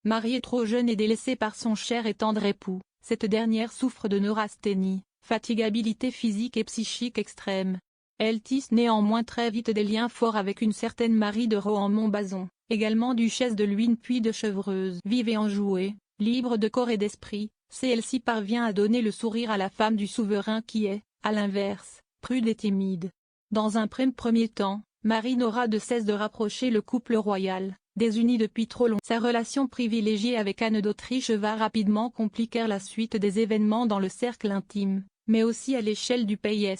Marie est trop jeune et délaissée par son cher et tendre époux. Cette dernière souffre de neurasthénie, fatigabilité physique et psychique extrême. Elle tisse néanmoins très vite des liens forts avec une certaine Marie de Rohan-Montbazon, également duchesse de Luynes puis de Chevreuse. Vive et enjouée, libre de corps et d'esprit, celle-ci parvient à donner le sourire à la femme du souverain qui est, à l'inverse, prude et timide. Dans un premier temps, Marie n'aura de cesse de rapprocher le couple royal, désuni depuis trop longtemps. Sa relation privilégiée avec Anne d'Autriche va rapidement compliquer la suite des événements dans le cercle intime, mais aussi à l'échelle du pays.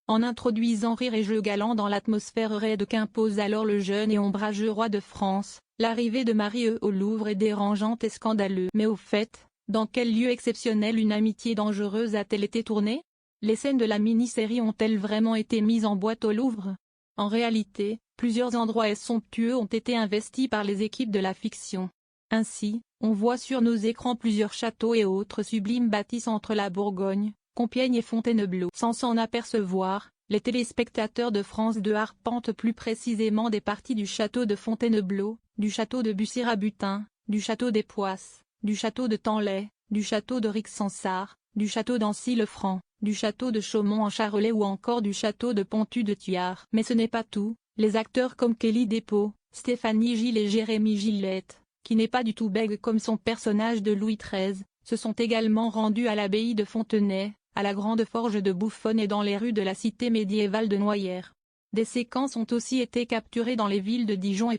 En introduisant rire et jeux galants dans l'atmosphère raide qu'impose alors le jeune et ombrageux roi de France, l'arrivée de Marie au Louvre est dérangeante et scandaleuse. Mais au fait, dans quel lieu exceptionnel une amitié dangereuse a-t-elle été tournée? Les scènes de la mini-série ont-elles vraiment été mises en boîte au Louvre? En réalité, plusieurs endroits somptueux ont été investis par les équipes de la fiction. Ainsi, on voit sur nos écrans plusieurs châteaux et autres sublimes bâtisses entre la Bourgogne, Compiègne et Fontainebleau. Sans s'en apercevoir, les téléspectateurs de France 2 arpentent plus précisément des parties du château de Fontainebleau, du château de Bussy-Rabutin, du château des Poisses, du château de Tanlay, du château de Rixensart, du château d'Ancy-le-Franc, du château de Chaumont en Charolais ou encore du château de Pontu-de-Thuard. Mais ce n'est pas tout, les acteurs comme Kelly Despaux, Stéphanie Gille et Jérémy Gillette, qui n'est pas du tout bègue comme son personnage de Louis XIII, se sont également rendus à l'abbaye de Fontenay, à la grande forge de Bouffonne et dans les rues de la cité médiévale de Noyers. Des séquences ont aussi été capturées dans les villes de Dijon et